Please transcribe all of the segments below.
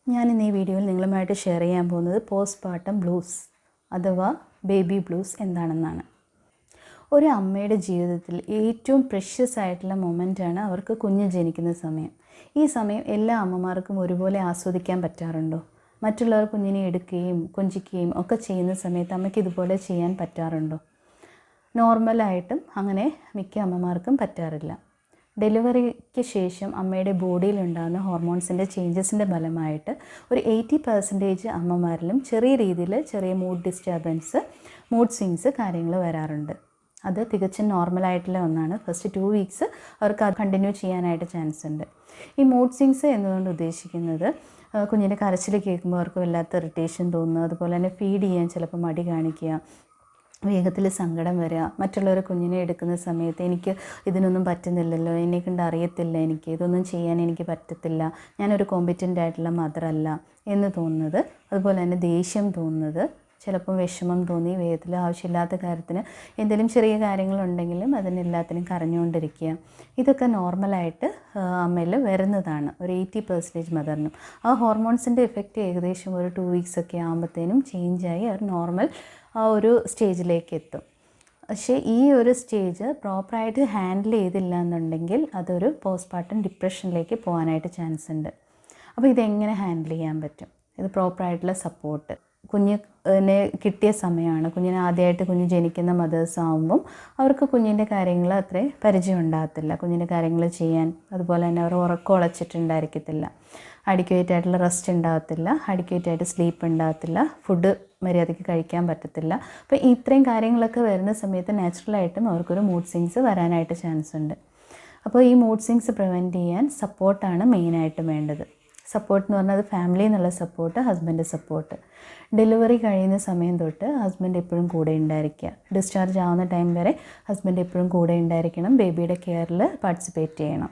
ഞാൻ ഇന്ന് ഈ വീഡിയോയിൽ നിങ്ങളുമായിട്ട് ഷെയർ ചെയ്യാൻ പോകുന്നത് പോസ്റ്റ്പാർട്ടം ബ്ലൂസ് അഥവാ ബേബി ബ്ലൂസ് എന്താണെന്നാണ്. ഒരു അമ്മയുടെ ജീവിതത്തിൽ ഏറ്റവും പ്രഷ്യസ് ആയിട്ടുള്ള മൊമെൻ്റാണ് അവർക്ക് കുഞ്ഞ് ജനിക്കുന്ന സമയം. ഈ സമയം എല്ലാ അമ്മമാർക്കും ഒരുപോലെ ആസ്വദിക്കാൻ പറ്റാറുണ്ടോ? മറ്റുള്ളവർ കുഞ്ഞിനെ എടുക്കുകയും കൊഞ്ചിക്കുകയും ഒക്കെ ചെയ്യുന്ന സമയത്ത് അമ്മയ്ക്ക് ഇതുപോലെ ചെയ്യാൻ പറ്റാറുണ്ടോ? നോർമലായിട്ടും അങ്ങനെ മിക്ക അമ്മമാർക്കും പറ്റാറില്ല. ഡെലിവറിക്ക് ശേഷം അമ്മയുടെ ബോഡിയിലുണ്ടാകുന്ന ഹോർമോൺസിൻ്റെ ചേഞ്ചസിൻ്റെ ഫലമായിട്ട് ഒരു 80% അമ്മമാരിലും ചെറിയ രീതിയിൽ ചെറിയ മൂഡ് ഡിസ്റ്റർബൻസ്, മൂഡ് സ്വിങ്സ് കാര്യങ്ങൾ വരാറുണ്ട്. അത് തികച്ചും നോർമലായിട്ടുള്ള ഒന്നാണ്. ഫസ്റ്റ് 2 വീക്സ് അവർക്ക് അത് കണ്ടിന്യൂ ചെയ്യാനായിട്ട് ചാൻസ് ഉണ്ട്. ഈ മൂഡ് സ്വിങ്സ് എന്നുകൊണ്ട് ഉദ്ദേശിക്കുന്നത് കുഞ്ഞിൻ്റെ കരച്ചിൽ കേൾക്കുമ്പോൾ അവർക്ക് വല്ലാത്ത ഇറിറ്റേഷൻ തോന്നുക, അതുപോലെ തന്നെ ഫീഡ് ചെയ്യാൻ ചിലപ്പോൾ മടി കാണിക്കുക, വേഗത്തിൽ സങ്കടം വരിക, മറ്റുള്ളവർ കുഞ്ഞിനെ എടുക്കുന്ന സമയത്ത് എനിക്ക് ഇതിനൊന്നും പറ്റുന്നില്ലല്ലോ, എന്നെക്കൊണ്ട് അറിയത്തില്ല, എനിക്ക് ഇതൊന്നും ചെയ്യാൻ എനിക്ക് പറ്റത്തില്ല, ഞാനൊരു കോമ്പറ്റൻ്റ് ആയിട്ടുള്ള മദറല്ല എന്ന് തോന്നുന്നത്, അതുപോലെ തന്നെ ദേഷ്യം തോന്നുന്നത്, ചിലപ്പം വിഷമം തോന്നി വേഗത്തിൽ ആവശ്യമില്ലാത്ത കാര്യത്തിന് എന്തെങ്കിലും ചെറിയ കാര്യങ്ങളുണ്ടെങ്കിലും അതിനെല്ലാത്തിനും കരഞ്ഞുകൊണ്ടിരിക്കുക, ഇതൊക്കെ നോർമലായിട്ട് അമ്മയിൽ വരുന്നതാണ് ഒരു 80% മദറിനും. ആ ഹോർമോൺസിൻ്റെ എഫക്റ്റ് ഏകദേശം ഒരു 2 വീക്സൊക്കെ ആകുമ്പോഴത്തേനും ചേഞ്ചായി അവർ നോർമൽ ആ ഒരു സ്റ്റേജിലേക്ക് എത്തും. പക്ഷേ ഈ ഒരു സ്റ്റേജ് പ്രോപ്പറായിട്ട് ഹാൻഡിൽ ചെയ്തില്ല എന്നുണ്ടെങ്കിൽ അതൊരു പോസ്റ്റ്പാർട്ടം ഡിപ്രഷനിലേക്ക് പോകാനായിട്ട് ചാൻസ് ഉണ്ട്. അപ്പോൾ ഇതെങ്ങനെ ഹാൻഡിൽ ചെയ്യാൻ പറ്റും? ഇത് പ്രോപ്പറായിട്ടുള്ള സപ്പോർട്ട് കുഞ്ഞിനെ കിട്ടിയ സമയമാണ്. കുഞ്ഞിനെ ആദ്യമായിട്ട് കുഞ്ഞ് ജനിക്കുന്ന മദേഴ്സ് ആകുമ്പം അവർക്ക് കുഞ്ഞിൻ്റെ കാര്യങ്ങൾ അത്രയും പരിചയം ഉണ്ടാകത്തില്ല, കുഞ്ഞിൻ്റെ കാര്യങ്ങൾ ചെയ്യാൻ. അതുപോലെ തന്നെ അവർ ഉറക്കം ഉളച്ചിട്ടുണ്ടായിരിക്കത്തില്ല, അഡിക്വേറ്റ് ആയിട്ടുള്ള റെസ്റ്റ് ഉണ്ടാകത്തില്ല, അഡിക്വേറ്റ് ആയിട്ട് സ്ലീപ്പ് ഉണ്ടാകത്തില്ല, ഫുഡ് മര്യാദയ്ക്ക് കഴിക്കാൻ പറ്റത്തില്ല. അപ്പോൾ ഇത്രയും കാര്യങ്ങളൊക്കെ വരുന്ന സമയത്ത് നാച്ചുറലായിട്ടും അവർക്കൊരു മൂഡ് സ്വിങ്സ് വരാനായിട്ട് ചാൻസ് ഉണ്ട്. അപ്പോൾ ഈ മൂഡ് സ്വിങ്സ് പ്രിവെൻറ്റ് ചെയ്യാൻ സപ്പോർട്ടാണ് മെയിനായിട്ട് വേണ്ടത്. സപ്പോർട്ട് എന്ന് പറഞ്ഞാൽ അത് ഫാമിലി എന്നുള്ള സപ്പോർട്ട്, ഹസ്ബൻഡ് സപ്പോർട്ട്. ഡെലിവറി കഴിയുന്ന സമയം തൊട്ട് ഹസ്ബൻഡ് എപ്പോഴും കൂടെ ഉണ്ടായിരിക്കുക. ഡിസ്ചാർജ് ആവുന്ന ടൈം വരെ ഹസ്ബൻഡ് എപ്പോഴും കൂടെ ഉണ്ടായിരിക്കണം. ബേബിയുടെ കെയറിൽ പാർട്ടിസിപ്പേറ്റ് ചെയ്യണം.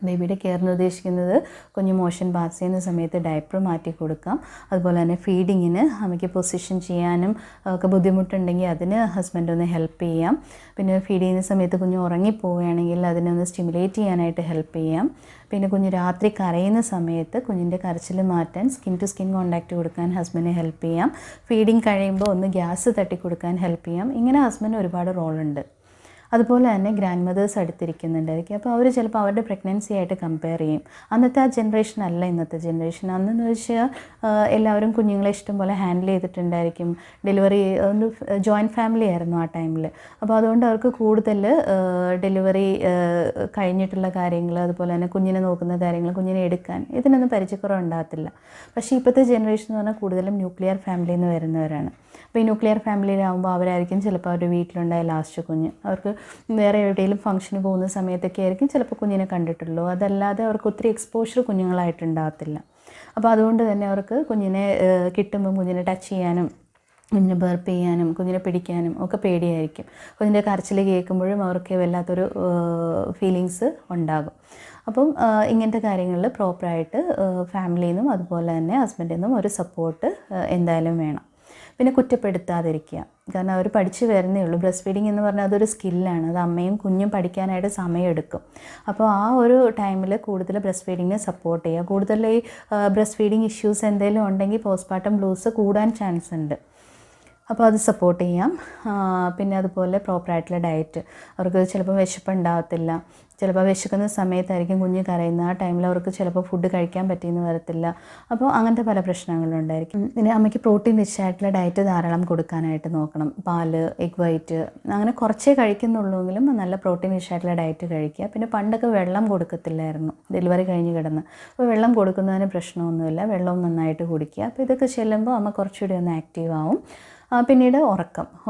ബേബിയുടെ കെയർ എന്ന് ഉദ്ദേശിക്കുന്നത് കുഞ്ഞ് മോഷൻ പാസ് ചെയ്യുന്ന സമയത്ത് ഡയപ്പർ മാറ്റി കൊടുക്കാം. അതുപോലെ തന്നെ ഫീഡിങ്ങിന് അമ്മയ്ക്ക് പൊസിഷൻ ചെയ്യാനും ഒക്കെ ബുദ്ധിമുട്ടുണ്ടെങ്കിൽ അതിന് ഹസ്ബൻഡ് ഒന്ന് ഹെൽപ്പ് ചെയ്യാം. പിന്നെ ഫീഡ് ചെയ്യുന്ന സമയത്ത് കുഞ്ഞ് ഉറങ്ങിപ്പോവുകയാണെങ്കിൽ അതിനൊന്ന് സ്റ്റിമുലേറ്റ് ചെയ്യാനായിട്ട് ഹെൽപ്പ് ചെയ്യാം. പിന്നെ കുഞ്ഞ് രാത്രി കരയുന്ന സമയത്ത് കുഞ്ഞിൻ്റെ കരച്ചിൽ മാറ്റാൻ സ്കിൻ ടു സ്കിൻ കോൺടാക്റ്റ് കൊടുക്കാൻ ഹസ്ബൻഡിനെ ഹെൽപ്പ് ചെയ്യാം. ഫീഡിങ് കഴിയുമ്പോൾ ഒന്ന് ഗ്യാസ് തട്ടി കൊടുക്കാൻ ഹെൽപ്പ് ചെയ്യാം. ഇങ്ങനെ ഹസ്ബൻഡ് ഒരുപാട് റോളുണ്ട്. അതുപോലെ തന്നെ ഗ്രാൻഡ് മദേഴ്സ് അടുത്തിരിക്കുന്നുണ്ടായിരിക്കും. അപ്പോൾ അവർ ചിലപ്പോൾ അവരുടെ പ്രഗ്നൻസി ആയിട്ട് കമ്പയർ ചെയ്യും. അന്നത്തെ ആ ജനറേഷൻ അല്ല ഇന്നത്തെ ജനറേഷൻ. അന്നെന്ന് വെച്ചാൽ എല്ലാവരും കുഞ്ഞുങ്ങളെ ഇഷ്ടം പോലെ ഹാൻഡിൽ ചെയ്തിട്ടുണ്ടായിരിക്കും. ഡെലിവറി ഒരു ജോയിൻറ്റ് ഫാമിലി ആയിരുന്നു ആ ടൈമിൽ. അപ്പോൾ അതുകൊണ്ട് അവർക്ക് കൂടുതൽ ഡെലിവറി കഴിഞ്ഞിട്ടുള്ള കാര്യങ്ങൾ, അതുപോലെ തന്നെ കുഞ്ഞിനെ നോക്കുന്ന കാര്യങ്ങൾ, കുഞ്ഞിനെ എടുക്കാൻ ഇതിനൊന്നും പരിചയക്കുറവുണ്ടാകത്തില്ല. പക്ഷേ ഇപ്പോഴത്തെ ജനറേഷൻ എന്ന് പറഞ്ഞാൽ കൂടുതലും ന്യൂക്ലിയർ ഫാമിലിയിൽ നിന്ന് വരുന്നവരാണ്. അപ്പോൾ ഈ ന്യൂക്ലിയർ ഫാമിലിയിലാകുമ്പോൾ അവരായിരിക്കും ചിലപ്പോൾ അവരുടെ വീട്ടിലുണ്ടായ ലാസ്റ്റ് കുഞ്ഞ്. അവർക്ക് വേറെ എവിടെയെങ്കിലും ഫംഗ്ഷന് പോകുന്ന സമയത്തൊക്കെ ആയിരിക്കും ചിലപ്പോൾ കുഞ്ഞിനെ കണ്ടിട്ടുള്ളൂ. അതല്ലാതെ അവർക്ക് ഒത്തിരി എക്സ്പോഷർ കുഞ്ഞുങ്ങളായിട്ടുണ്ടാകത്തില്ല. അപ്പോൾ അതുകൊണ്ട് തന്നെ അവർക്ക് കുഞ്ഞിനെ കിട്ടുമ്പം കുഞ്ഞിനെ ടച്ച് ചെയ്യാനും കുഞ്ഞിനെ ബർപ്പ് ചെയ്യാനും കുഞ്ഞിനെ പിടിക്കാനും ഒക്കെ പേടിയായിരിക്കും. കുഞ്ഞിൻ്റെ കരച്ചിൽ കേൾക്കുമ്പോഴും അവർക്ക് വല്ലാത്തൊരു ഫീലിങ്സ് ഉണ്ടാകും. അപ്പം ഇങ്ങനത്തെ കാര്യങ്ങളിൽ പ്രോപ്പറായിട്ട് ഫാമിലിയിൽ നിന്നും അതുപോലെ തന്നെ ഹസ്ബൻഡിൽ നിന്നും ഒരു സപ്പോർട്ട് എന്തായാലും വേണം. പിന്നെ കുറ്റപ്പെടുത്താതിരിക്കുക. കാരണം അവർ പഠിച്ചു വരുന്നേ ഉള്ളൂ. ബ്രസ്റ്റ് ഫീഡിങ് എന്ന് പറഞ്ഞാൽ അതൊരു സ്കില്ലാണ്. അത് അമ്മയും കുഞ്ഞും പഠിക്കാനായിട്ട് സമയമെടുക്കും. അപ്പോൾ ആ ഒരു ടൈമിൽ കൂടുതൽ ബ്രസ്റ്റ് ഫീഡിങ്ങിനെ സപ്പോർട്ട് ചെയ്യുക. കൂടുതൽ ഈ ബ്രസ്റ്റ് ഫീഡിങ് ഇഷ്യൂസ് എന്തെങ്കിലും ഉണ്ടെങ്കിൽ പോസ്റ്റ്പാർട്ടം ബ്ലൂസ് കൂടാൻ ചാൻസ് ഉണ്ട്. അപ്പോൾ അത് സപ്പോർട്ട് ചെയ്യാം. പിന്നെ അതുപോലെ പ്രോപ്പറായിട്ടുള്ള ഡയറ്റ്. അവർക്ക് ചിലപ്പോൾ വിശപ്പുണ്ടാകത്തില്ല, ചിലപ്പോൾ വിശക്കുന്ന സമയത്തായിരിക്കും കുഞ്ഞ് കരയുന്ന. ആ ടൈമിൽ അവർക്ക് ചിലപ്പോൾ ഫുഡ് കഴിക്കാൻ പറ്റിയെന്ന് വരത്തില്ല. അപ്പോൾ അങ്ങനത്തെ പല പ്രശ്നങ്ങളുണ്ടായിരിക്കും. പിന്നെ അമ്മയ്ക്ക് പ്രോട്ടീൻ റിച്ച് ആയിട്ടുള്ള ഡയറ്റ് ധാരാളം കൊടുക്കാനായിട്ട് നോക്കണം. പാല്, എഗ് വൈറ്റ് അങ്ങനെ കുറച്ചേ കഴിക്കുന്നുള്ളൂവെങ്കിലും നല്ല പ്രോട്ടീൻ റിച്ച് ആയിട്ടുള്ള ഡയറ്റ് കഴിക്കുക. പിന്നെ പണ്ടൊക്കെ വെള്ളം കൊടുക്കത്തില്ലായിരുന്നു ഡെലിവറി കഴിഞ്ഞ് കിടന്ന്. അപ്പോൾ വെള്ളം കൊടുക്കുന്നതിന് പ്രശ്നമൊന്നുമില്ല, വെള്ളവും നന്നായിട്ട് കുടിക്കുക. അപ്പോൾ ഇതൊക്കെ ചെല്ലുമ്പോൾ അമ്മ കുറച്ചുകൂടി ഒന്ന് ആക്റ്റീവ് ആവും. പിന്നീട്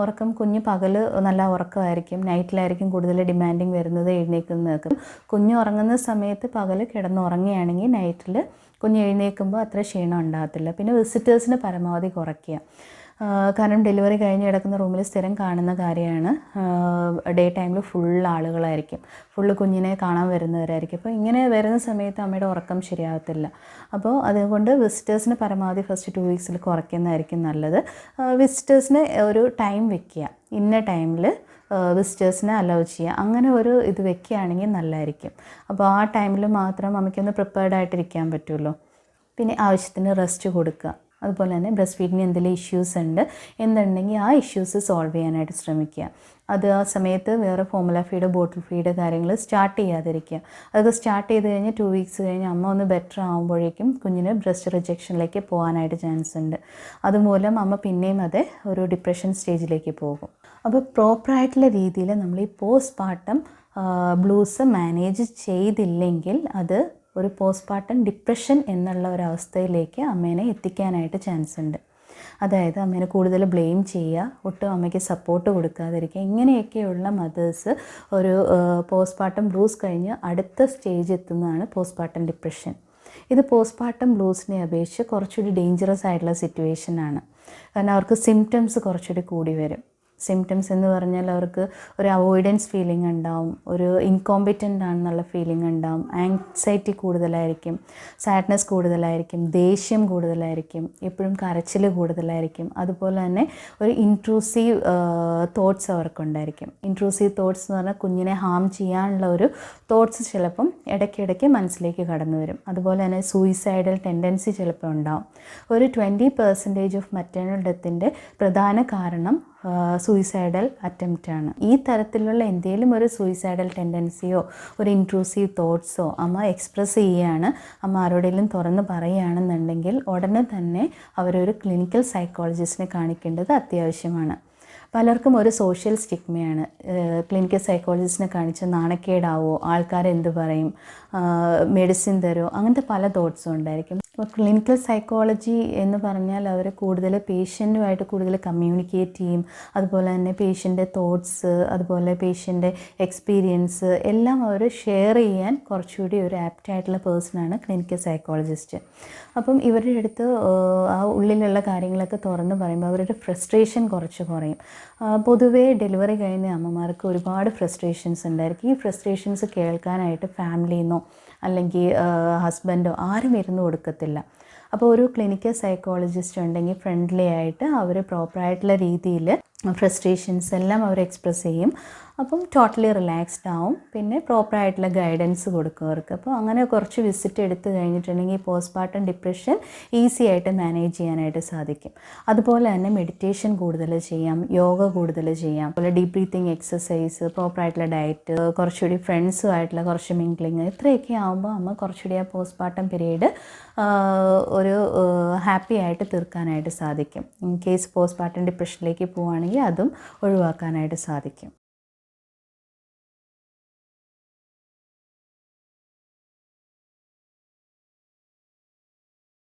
ഉറക്കം കുഞ്ഞ് പകൽ നല്ല ഉറക്കമായിരിക്കും, നൈറ്റിലായിരിക്കും കൂടുതൽ ഡിമാൻഡിങ് വരുന്നത്, എഴുന്നേൽക്കുന്നതൊക്കെ. കുഞ്ഞ് ഉറങ്ങുന്ന സമയത്ത് പകൽ കിടന്നുറങ്ങുകയാണെങ്കിൽ നൈറ്റിൽ കുഞ്ഞ് എഴുന്നേൽക്കുമ്പോൾ അത്ര ക്ഷീണം ഉണ്ടാകത്തില്ല. പിന്നെ വിസിറ്റേഴ്സിന് പരമാവധി കുറയ്ക്കുക. കാരണം ഡെലിവറി കഴിഞ്ഞ് കിടക്കുന്ന റൂമിൽ സ്ഥിരം കാണുന്ന കാര്യമാണ്. ഡേ ടൈമിൽ ഫുൾ ആളുകളായിരിക്കും, ഫുള്ള് കുഞ്ഞിനെ കാണാൻ വരുന്നവരായിരിക്കും. അപ്പോൾ ഇങ്ങനെ വരുന്ന സമയത്ത് അമ്മയുടെ ഉറക്കം ശരിയാകത്തില്ല. അപ്പോൾ അതുകൊണ്ട് വിസിറ്റേഴ്സിന് പരമാവധി ഫസ്റ്റ് 2 വീക്സിൽ കുറയ്ക്കുന്നതായിരിക്കും നല്ലത്. വിസിറ്റേഴ്സിന് ഒരു ടൈം വെക്കുക, ഇന്ന ടൈമിൽ വിസിറ്റേഴ്സിനെ അലൗ ചെയ്യുക. അങ്ങനെ ഒരു ഇത് വെക്കുകയാണെങ്കിൽ നല്ലതായിരിക്കും. അപ്പോൾ ആ ടൈമിൽ മാത്രം നമുക്കൊന്ന് പ്രിപ്പയർഡ് ആയിട്ടിരിക്കാൻ പറ്റുമല്ലോ. പിന്നെ ആവശ്യത്തിന് റെസ്റ്റ് കൊടുക്കുക. അതുപോലെ തന്നെ ബ്രസ്റ്റ് ഫീഡിന് എന്തെങ്കിലും ഇഷ്യൂസ് ഉണ്ട് എന്നുണ്ടെങ്കിൽ ആ ഇഷ്യൂസ് സോൾവ് ചെയ്യാനായിട്ട് ശ്രമിക്കുക. അത് ആ സമയത്ത് വേറെ ഫോർമുല ഫീഡ്, ബോട്ടിൽ ഫീഡ് കാര്യങ്ങൾ സ്റ്റാർട്ട് ചെയ്യാതിരിക്കുക. അതൊക്കെ സ്റ്റാർട്ട് ചെയ്ത് കഴിഞ്ഞ് 2 വീക്സ് കഴിഞ്ഞ് അമ്മ ഒന്ന് ബെറ്റർ ആകുമ്പോഴേക്കും കുഞ്ഞിന് ബ്രസ്റ്റ് റിജക്ഷനിലേക്ക് പോകാനായിട്ട് ചാൻസ് ഉണ്ട്. അതുമൂലം അമ്മ പിന്നെയും അത് ഒരു ഡിപ്രഷൻ സ്റ്റേജിലേക്ക് പോകും. അപ്പോൾ പ്രോപ്പറായിട്ടുള്ള രീതിയിൽ നമ്മൾ ഈ പോസ്റ്റ്പാർട്ടം ബ്ലൂസ് മാനേജ് ചെയ്തില്ലെങ്കിൽ അത് ഒരു പോസ്റ്റ്പാർട്ടം ഡിപ്രഷൻ എന്നുള്ള ഒരവസ്ഥയിലേക്ക് അമ്മേനെ എത്തിക്കാനായിട്ട് ചാൻസ് ഉണ്ട്. അതായത് അമ്മേനെ കൂടുതൽ ബ്ലെയിം ചെയ്യുക, ഒട്ടും അമ്മയ്ക്ക് സപ്പോർട്ട് കൊടുക്കാതിരിക്കുക. ഇങ്ങനെയൊക്കെയുള്ള മദേഴ്സ് ഒരു പോസ്റ്റ്പാർട്ടം ബ്ലൂസ് കഴിഞ്ഞ് അടുത്ത സ്റ്റേജ് എത്തുന്നതാണ് പോസ്റ്റ്പാർട്ടം ഡിപ്രഷൻ. ഇത് പോസ്റ്റ്പാർട്ടം ബ്ലൂസിനെ അപേക്ഷിച്ച് കുറച്ചുകൂടി ഡേഞ്ചറസ് ആയിട്ടുള്ള സിറ്റുവേഷനാണ്. കാരണം അവർക്ക് സിംറ്റംസ് കുറച്ചുകൂടി കൂടി വരും. സിംറ്റംസ് എന്ന് പറഞ്ഞാൽ അവർക്ക് ഒരു അവോയ്ഡൻസ് ഫീലിംഗ് ഉണ്ടാവും, ഒരു ഇൻകോമ്പറ്റൻ്റ് ആണെന്നുള്ള ഫീലിംഗ് ഉണ്ടാവും, ആങ്സൈറ്റി കൂടുതലായിരിക്കും, സാഡ്നെസ് കൂടുതലായിരിക്കും, ദേഷ്യം കൂടുതലായിരിക്കും, എപ്പോഴും കരച്ചിൽ കൂടുതലായിരിക്കും. അതുപോലെ തന്നെ ഒരു ഇൻട്രൂസീവ് തോട്ട്സ് അവർക്കുണ്ടായിരിക്കും. ഇൻട്രൂസീവ് തോട്ട്സ് എന്ന് പറഞ്ഞാൽ കുഞ്ഞിനെ ഹാം ചെയ്യാനുള്ള ഒരു തോട്ട്സ് ചിലപ്പം ഇടയ്ക്കിടയ്ക്ക് മനസ്സിലേക്ക് കടന്നു വരും. അതുപോലെ തന്നെ സൂയിസൈഡൽ ടെൻഡൻസി ചിലപ്പോൾ ഉണ്ടാവും. ഒരു 20% ഓഫ് മറ്റേണൽ ഡെത്തിൻ്റെ പ്രധാന കാരണം സൂയിസൈഡൽ അറ്റംപ്റ്റാണ്. ഈ തരത്തിലുള്ള എന്തെങ്കിലും ഒരു സൂയിസൈഡൽ ടെൻഡൻസിയോ ഒരു ഇൻട്രൂസീവ് തോട്ട്സോ അമ്മ എക്സ്പ്രസ് ചെയ്യുകയാണ്, അമ്മ ആരോടെങ്കിലും തുറന്ന് പറയുകയാണെന്നുണ്ടെങ്കിൽ ഉടനെ തന്നെ അവരൊരു ക്ലിനിക്കൽ സൈക്കോളജിസ്റ്റിനെ കാണിക്കേണ്ടത് അത്യാവശ്യമാണ്. പലർക്കും ഒരു സോഷ്യൽ സ്റ്റിഗ്മയാണ്. ക്ലിനിക്കൽ സൈക്കോളജിസ്റ്റിനെ കാണിച്ച് നാണക്കേടാവോ, ആൾക്കാരെന്ത് പറയും, മെഡിസിൻ തരുമോ, അങ്ങനത്തെ പല തോട്ട്സും ഉണ്ടായിരിക്കും. അപ്പോൾ ക്ലിനിക്കൽ സൈക്കോളജി എന്ന് പറഞ്ഞാൽ അവർ കൂടുതൽ പേഷ്യൻറ്റുമായിട്ട് കൂടുതൽ കമ്മ്യൂണിക്കേറ്റ് ചെയ്യും. അതുപോലെ തന്നെ പേഷ്യൻ്റെ തോട്ട്സ്, അതുപോലെ പേഷ്യൻ്റെ എക്സ്പീരിയൻസ് എല്ലാം അവർ ഷെയർ ചെയ്യാൻ കുറച്ചുകൂടി ഒരു ആപ്റ്റായിട്ടുള്ള പേഴ്സണാണ് ക്ലിനിക്കൽ സൈക്കോളജിസ്റ്റ്. അപ്പം ഇവരുടെ അടുത്ത് ആ ഉള്ളിലുള്ള കാര്യങ്ങളൊക്കെ തുറന്ന് പറയുമ്പോൾ അവരുടെ ഫ്രസ്ട്രേഷൻ കുറച്ച് കുറയും. പൊതുവേ ഡെലിവറി കഴിഞ്ഞ അമ്മമാർക്ക് ഒരുപാട് ഫ്രസ്ട്രേഷൻസ് ഉണ്ടായിരിക്കും. ഈ ഫ്രസ്ട്രേഷൻസ് കേൾക്കാനായിട്ട് ഫാമിലിയിൽ നിന്നോ അല്ലെങ്കിൽ ഹസ്ബൻഡോ ആരും ഇരുന്ന് കൊടുക്കത്തില്ല. അപ്പോൾ ഒരു ക്ലിനിക്കൽ സൈക്കോളജിസ്റ്റ് ഉണ്ടെങ്കിൽ ഫ്രണ്ട്ലി ആയിട്ട് അവർ പ്രോപ്പറായിട്ടുള്ള രീതിയിൽ ഫ്രസ്ട്രേഷൻസ് എല്ലാം അവർ എക്സ്പ്രസ് ചെയ്യും. അപ്പം ടോട്ടലി റിലാക്സ്ഡ് ആവും. പിന്നെ പ്രോപ്പറായിട്ടുള്ള ഗൈഡൻസ് കൊടുക്കും അവർക്ക്. അപ്പോൾ അങ്ങനെ കുറച്ച് വിസിറ്റ് എടുത്ത് കഴിഞ്ഞിട്ടുണ്ടെങ്കിൽ പോസ്റ്റ്പാർട്ടം ഡിപ്രഷൻ ഈസി ആയിട്ട് മാനേജ് ചെയ്യാനായിട്ട് സാധിക്കും. അതുപോലെ തന്നെ മെഡിറ്റേഷൻ കൂടുതൽ ചെയ്യാം, യോഗ കൂടുതൽ ചെയ്യാം, അതുപോലെ ഡീപ് ബ്രീത്തിങ് എക്സസൈസ്, പ്രോപ്പറായിട്ടുള്ള ഡയറ്റ്, കുറച്ചുകൂടി ഫ്രണ്ട്സുമായിട്ടുള്ള കുറച്ച് മിംഗ്ലിങ്, ഇത്രയൊക്കെ ആകുമ്പോൾ അമ്മ കുറച്ചുകൂടി ആ പോസ്റ്റ്പാർട്ടം പീരീഡ് ഒരു ഹാപ്പി ആയിട്ട് തീർക്കാനായിട്ട് സാധിക്കും. ഇൻ കേസ് പോസ്റ്റ്പാർട്ടം ഡിപ്രഷനിലേക്ക് പോവുകയാണെങ്കിൽ അതും ഒഴിവാക്കാനായിട്ട് സാധിക്കും.